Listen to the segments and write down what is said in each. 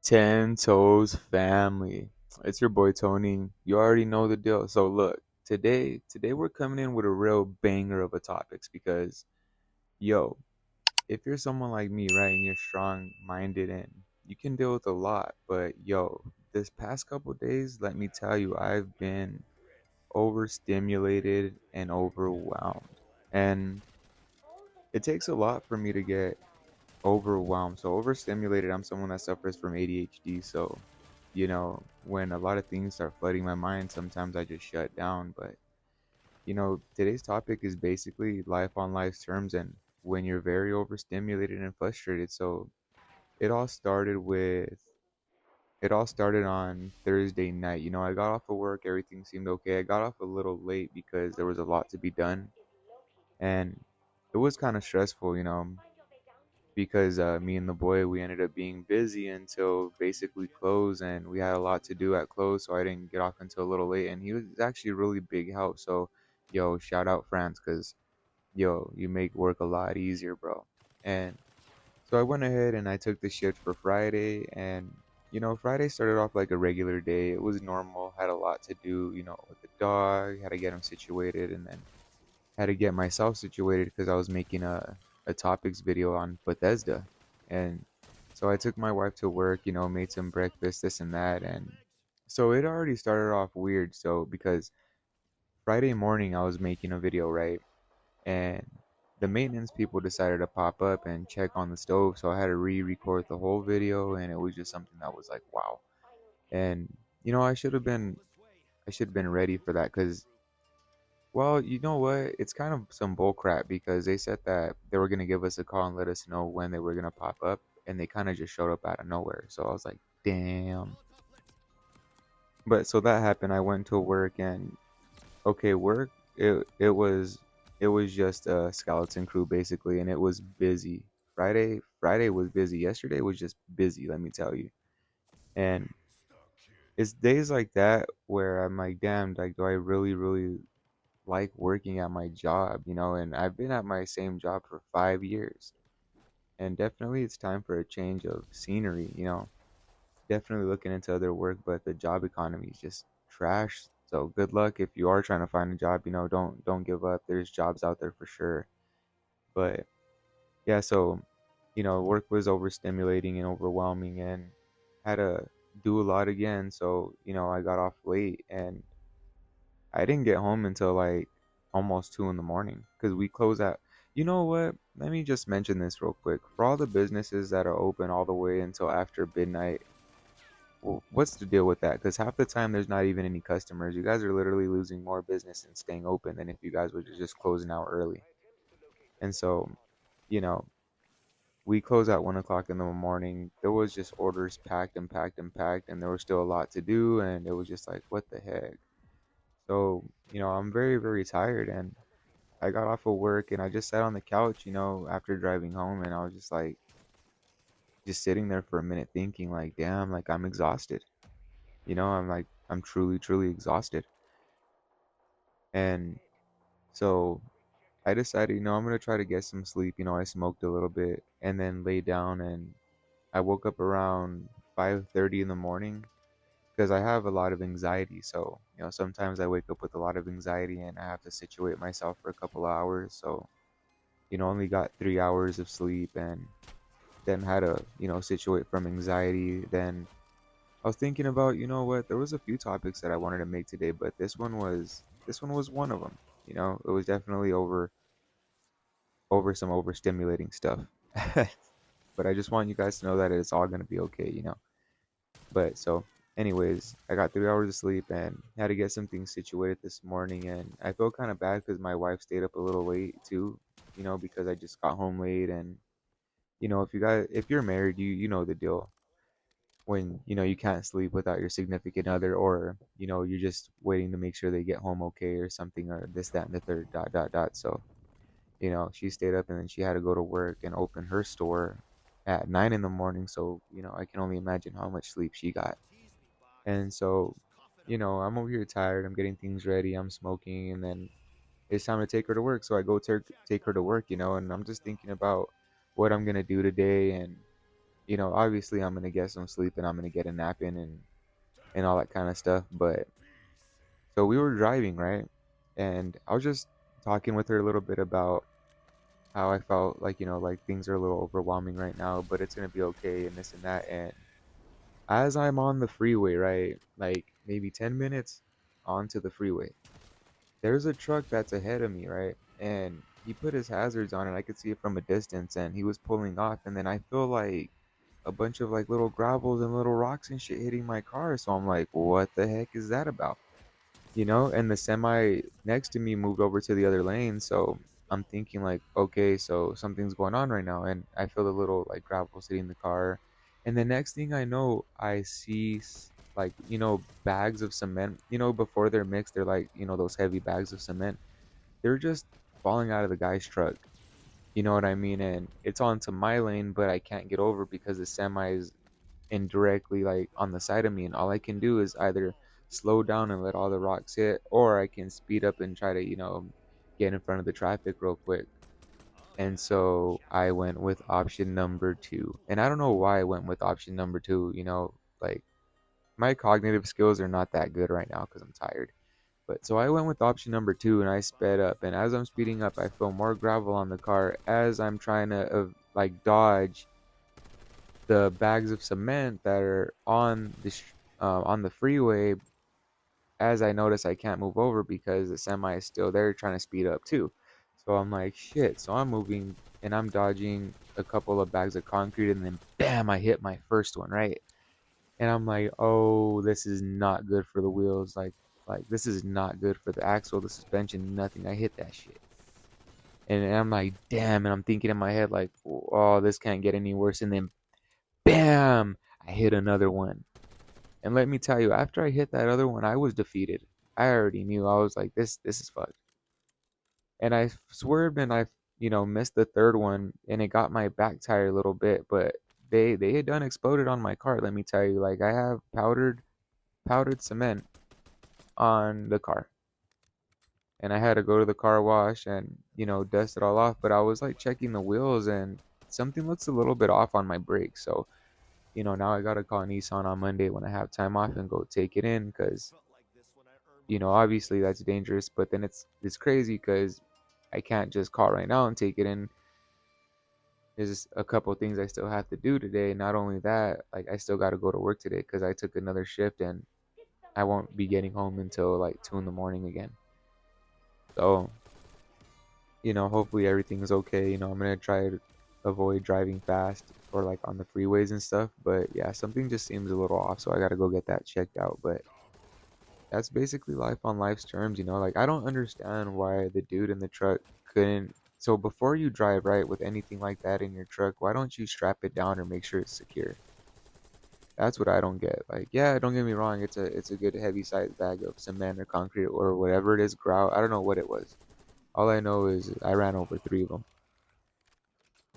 Ten Toes family. It's your boy Tony. You already know the deal. So look, today we're coming in with a real banger of a topics because yo, if you're someone like me, right, and you're strong minded and you can deal with a lot, but yo, this past couple days, let me tell you, I've been overstimulated and overwhelmed. And it takes a lot for me to get overwhelmed. So overstimulated, I'm someone that suffers from ADHD. So, when a lot of things start flooding my mind, sometimes I just shut down. But, today's topic is basically life on life's terms and when you're very overstimulated and frustrated. So it all started with it all started on Thursday night. I got off of work, everything seemed okay. I got off a little late because there was a lot to be done and it was kind of stressful, because me and the boy we ended up being busy until basically close, and we had a lot to do at close, so I didn't get off until a little late. And he was actually a really big help. So, yo, shout out France, cause yo, you make work a lot easier, bro. And so I went ahead and I took the shift for Friday, and Friday started off like a regular day. It was normal. Had a lot to do, with the dog. Had to get him situated, and then had to get myself situated because I was making a topics video on Bethesda. And so I took my wife to work, made some breakfast, this and that. And so it already started off weird. So because Friday morning I was making a video, right? And the maintenance people decided to pop up and check on the stove. So I had to re-record the whole video, and it was just something that was like, wow. And I should have been ready for that because, well, you know what? It's kind of some bull crap because they said that they were gonna give us a call and let us know when they were gonna pop up, and they kind of just showed up out of nowhere. So I was like, damn. But so that happened. I went to work and okay, work. It was just a skeleton crew basically, and it was busy. Friday was busy. Yesterday was just busy. Let me tell you. And it's days like that where I'm like, damn, like, do I really, really like working at my job, and I've been at my same job for 5 years. And definitely it's time for a change of scenery, definitely looking into other work, but the job economy is just trash. So good luck if you are trying to find a job, don't give up. There's jobs out there for sure. But yeah, so work was overstimulating and overwhelming and had to do a lot again. So, I got off late and I didn't get home until like almost 2 in the morning because we close at. You know what? Let me just mention this real quick. For all the businesses that are open all the way until after midnight, well, what's the deal with that? Because half the time there's not even any customers. You guys are literally losing more business and staying open than if you guys were just closing out early. And so, you know, we close at 1 o'clock in the morning. There was just orders packed and packed and packed, and there was still a lot to do. And it was just like, what the heck? So, I'm very, very tired, and I got off of work and I just sat on the couch, after driving home, and I was just like, just sitting there for a minute thinking, like, damn, like I'm exhausted. I'm like, I'm truly, truly exhausted. And so I decided, I'm gonna try to get some sleep. I smoked a little bit and then lay down, and I woke up around 5:30 in the morning because I have a lot of anxiety. So, sometimes I wake up with a lot of anxiety and I have to situate myself for a couple of hours. So, only got 3 hours of sleep and then had to, situate from anxiety. Then I was thinking about, what, there was a few topics that I wanted to make today, but this one was one of them. It was definitely over some overstimulating stuff. But I just want you guys to know that it's all gonna be okay. But so, anyways, I got 3 hours of sleep and had to get some things situated this morning, and I feel kind of bad because my wife stayed up a little late too. Because I just got home late, and if you're married, you know the deal. When you can't sleep without your significant other, or you're just waiting to make sure they get home okay or something, or this, that, and the third, dot, dot, dot. So she stayed up and then she had to go to work and open her store at 9 in the morning. So I can only imagine how much sleep she got. And so I'm over here tired, I'm getting things ready, I'm smoking, and then it's time to take her to work. So I go take her to work, and I'm just thinking about what I'm gonna do today, and obviously I'm gonna get some sleep and I'm gonna get a nap in and all that kind of stuff. But so we were driving, right? And I was just talking with her a little bit about how I felt like, like things are a little overwhelming right now, but it's gonna be okay and this and that. And as I'm on the freeway, right, like maybe 10 minutes onto the freeway, there's a truck that's ahead of me, right? And he put his hazards on and I could see it from a distance and he was pulling off and then I feel like a bunch of like little gravels and little rocks and shit hitting my car. So I'm like, what the heck is that about? And the semi next to me moved over to the other lane. So I'm thinking like, okay, so something's going on right now. And I feel the little like gravel hitting the car. And the next thing I know, I see like, bags of cement, before they're mixed, they're like, those heavy bags of cement. They're just falling out of the guy's truck. You know what I mean? And it's onto my lane, but I can't get over because the semi is indirectly like on the side of me, and all I can do is either slow down and let all the rocks hit, or I can speed up and try to get in front of the traffic real quick. And so I went with option number two, and I don't know why I went with option number two. Like my cognitive skills are not that good right now because I'm tired. But so I went with option number two and I sped up, and as I'm speeding up I feel more gravel on the car as I'm trying to like dodge the bags of cement that are on the freeway. As I notice I can't move over because the semi is still there trying to speed up too. So I'm like, shit. So I'm moving and I'm dodging a couple of bags of concrete and then bam, I hit my first one, right? And I'm like, oh, this is not good for the wheels. Like this is not good for the axle, the suspension, nothing. I hit that shit. And I'm like, damn, and I'm thinking in my head like, oh, this can't get any worse. And then bam, I hit another one. And let me tell you, after I hit that other one, I was defeated. I already knew. I was like, this is fucked. And I swerved and I, missed the third one and it got my back tire a little bit, but they had done exploded on my car, let me tell you. Like I have powdered cement on the car. And I had to go to the car wash and, dust it all off, but I was like checking the wheels and something looks a little bit off on my brakes. So now I gotta call Nissan on Monday when I have time off and go take it in because, obviously that's dangerous. But then it's crazy because I can't just call right now and take it in. There's a couple of things I still have to do today. Not only that, like I still gotta go to work today because I took another shift and I won't be getting home until like 2 in the morning again. So, hopefully everything's okay. I'm gonna try to avoid driving fast or like on the freeways and stuff. But yeah, something just seems a little off, so I gotta go get that checked out. But that's basically life on life's terms. Like I don't understand why the dude in the truck couldn't. So before you drive, right, with anything like that in your truck, why don't you strap it down or make sure it's secure? That's what I don't get. Like, yeah, don't get me wrong, it's a good heavy sized bag of cement or concrete or whatever it is, grout. I don't know what it was. All I know is I ran over three of them.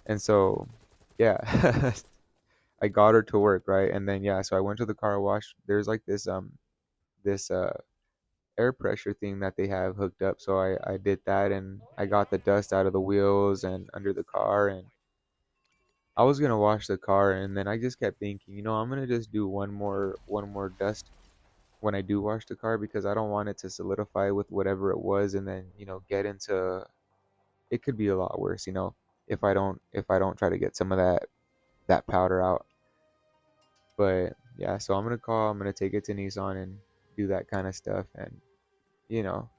And so, yeah, I got her to work, right? And then yeah, so I went to the car wash. There's like this air pressure thing that they have hooked up. So I did that and I got the dust out of the wheels and under the car, and I was gonna wash the car and then I just kept thinking, I'm gonna just do one more dust when I do wash the car because I don't want it to solidify with whatever it was and then, get into it could be a lot worse, if I don't try to get some of that powder out. But yeah, so I'm gonna take it to Nissan and do that kind of stuff. And you know,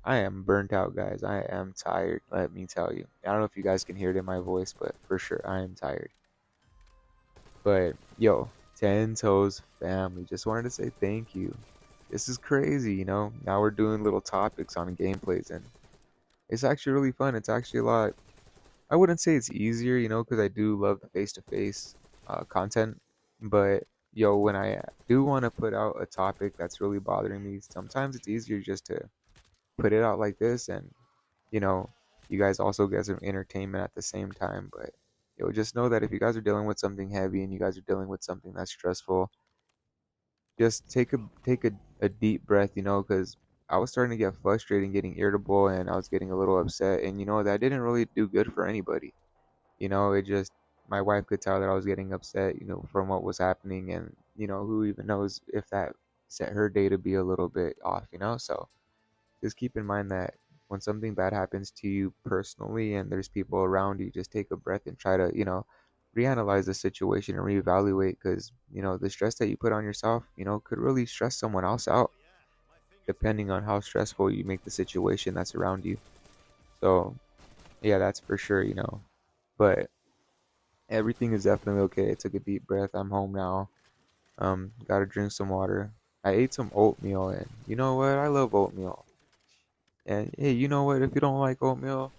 I am burnt out, guys. I am tired, let me tell you. I don't know if you guys can hear it in my voice, but for sure I am tired. But yo, 10 Toes family, just wanted to say thank you. This is crazy. Now we're doing little topics on gameplays, and it's actually really fun. It's actually a lot. I wouldn't say it's easier, because I do love the face-to-face content. But yo, when I do want to put out a topic that's really bothering me, sometimes it's easier just to put it out like this, and you know, you guys also get some entertainment at the same time. But just know that if you guys are dealing with something heavy and you guys are dealing with something that's stressful, just take a deep breath, because I was starting to get frustrated and getting irritable, and I was getting a little upset, and that didn't really do good for anybody. It just my wife could tell that I was getting upset, from what was happening, and who even knows if that set her day to be a little bit off. So just keep in mind that when something bad happens to you personally and there's people around you, just take a breath and try to, reanalyze the situation and reevaluate, because, the stress that you put on yourself, could really stress someone else out, depending on how stressful you make the situation that's around you. So, yeah, that's for sure. But everything is definitely okay. I took a deep breath. I'm home now. Gotta drink some water. I ate some oatmeal, and you know what? I love oatmeal. And hey, you know what? If you don't like oatmeal,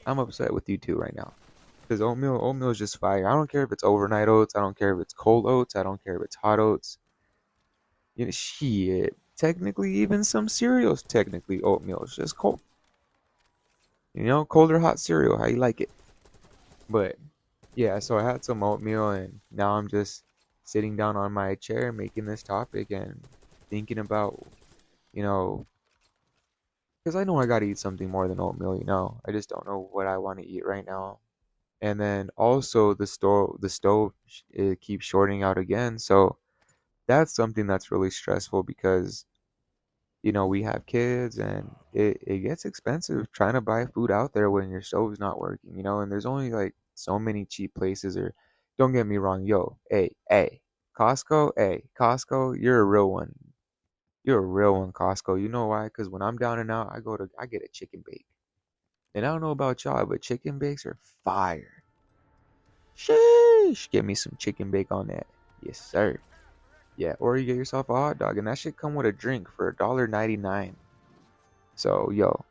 I'm upset with you too right now. Because oatmeal is just fire. I don't care if it's overnight oats. I don't care if it's cold oats. I don't care if it's hot oats. Shit. Technically, even some cereals, technically oatmeal. It's just cold. Cold or hot cereal, how you like it. But yeah, so I had some oatmeal, and now I'm just sitting down on my chair making this topic and thinking about, you know, because I know I gotta eat something more than oatmeal. I just don't know what I want to eat right now. And then also the stove it keeps shorting out again, so that's something that's really stressful because we have kids, and it gets expensive trying to buy food out there when your stove's not working. And there's only like so many cheap places. Or don't get me wrong, yo, hey, Costco, you're a real one. You're a real one, Costco. You know why? Because when I'm down and out, I get a chicken bake. And I don't know about y'all, but chicken bakes are fire. Sheesh, give me some chicken bake on that. Yes, sir. Yeah, or you get yourself a hot dog, and that should come with a drink for $1.99. So, yo,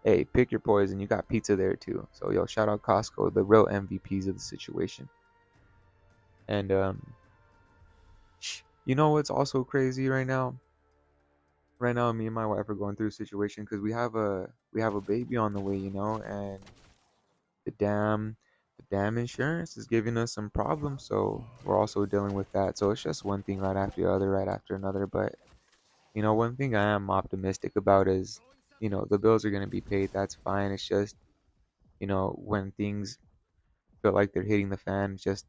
hey, pick your poison. You got pizza there too. So, yo, shout out Costco, the real MVPs of the situation. And you know what's also crazy right now? Right now, me and my wife are going through a situation because we have a baby on the way, and the damn the damn insurance is giving us some problems. So we're also dealing with that. So it's just one thing right after the other, right after another. But one thing I am optimistic about is, the bills are gonna be paid. That's fine. It's just, when things feel like they're hitting the fan, just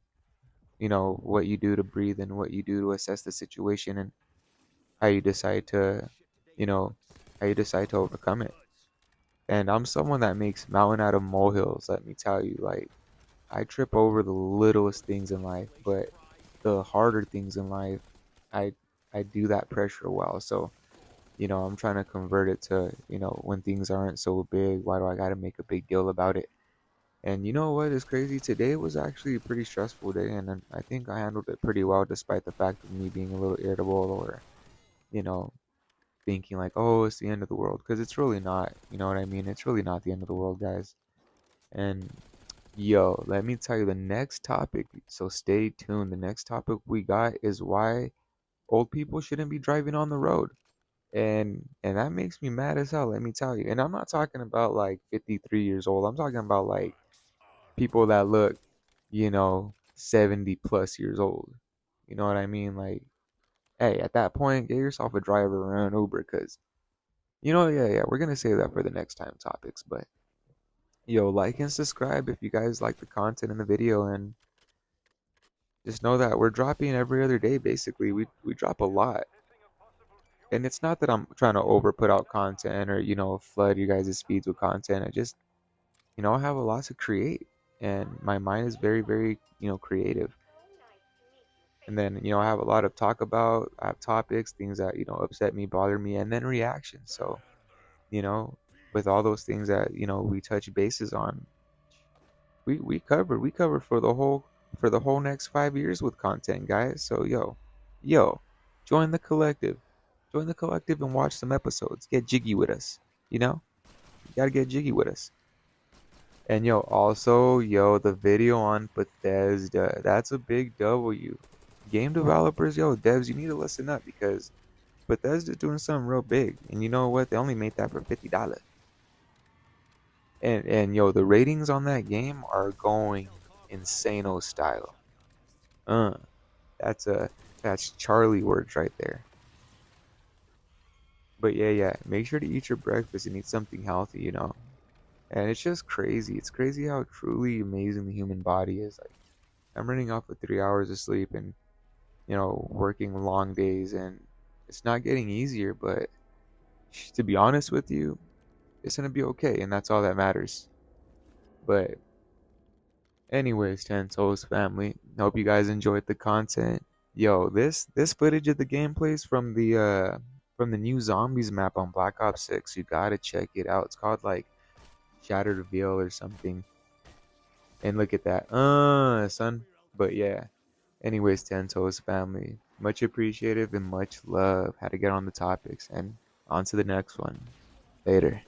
what you do to breathe and what you do to assess the situation, and how you decide to, you know, how you decide to overcome it. And I'm someone that makes mountain out of molehills. Let me tell you, like, I trip over the littlest things in life, but the harder things in life, I I do that pressure well. So, I'm trying to convert it to, when things aren't so big, why do I got to make a big deal about it? And you know what is crazy? Today was actually a pretty stressful day, and then I think I handled it pretty well, despite the fact of me being a little irritable, or, you know, thinking like, oh, it's the end of the world, because it's really not. You know what I mean? It's really not the end of the world, guys. And yo, let me tell you the next topic. So stay tuned. The next topic we got is why old people shouldn't be driving on the road. And that makes me mad as hell, let me tell you. And I'm not talking about like 53 years old. I'm talking about like people that look, 70 plus years old. You know what I mean? Like, hey, at that point, get yourself a driver or an Uber, because, yeah, we're going to save that for the next time topics. But, yo, like and subscribe if you guys like the content in the video. And just know that we're dropping every other day, basically. We drop a lot. And it's not that I'm trying to over put out content, or, flood you guys' feeds with content. I just, I have a lot to create. And my mind is very, very, creative. And then, I have a lot of talk about. I have topics, things that, upset me, bother me, and then reactions. So, you know, with all those things that, we touch bases on, we covered for the whole next 5 years with content, guys. So, yo, join the collective. Join the collective and watch some episodes. Get jiggy with us. You gotta get jiggy with us. And yo, also, the video on Bethesda, that's a big W. Game developers, devs, you need to listen up, because Bethesda's doing something real big. And you know what? They only made that for $50. And yo, the ratings on that game are going insano style. Uh, that's Charlie words right there. But yeah, make sure to eat your breakfast and eat something healthy. And it's just crazy. It's crazy how truly amazing the human body is. Like, I'm running off of 3 hours of sleep and, working long days, and it's not getting easier, but to be honest with you, it's gonna be okay, and that's all that matters. But anyways, Tento's family, hope you guys enjoyed the content. Yo, this footage of the gameplays from the new zombies map on Black Ops 6, you gotta check it out. It's called like Shattered Veil or something. And look at that. Son. But yeah. Anyways, Tento's family, much appreciative and much love. Had to get on the topics and on to the next one. Later.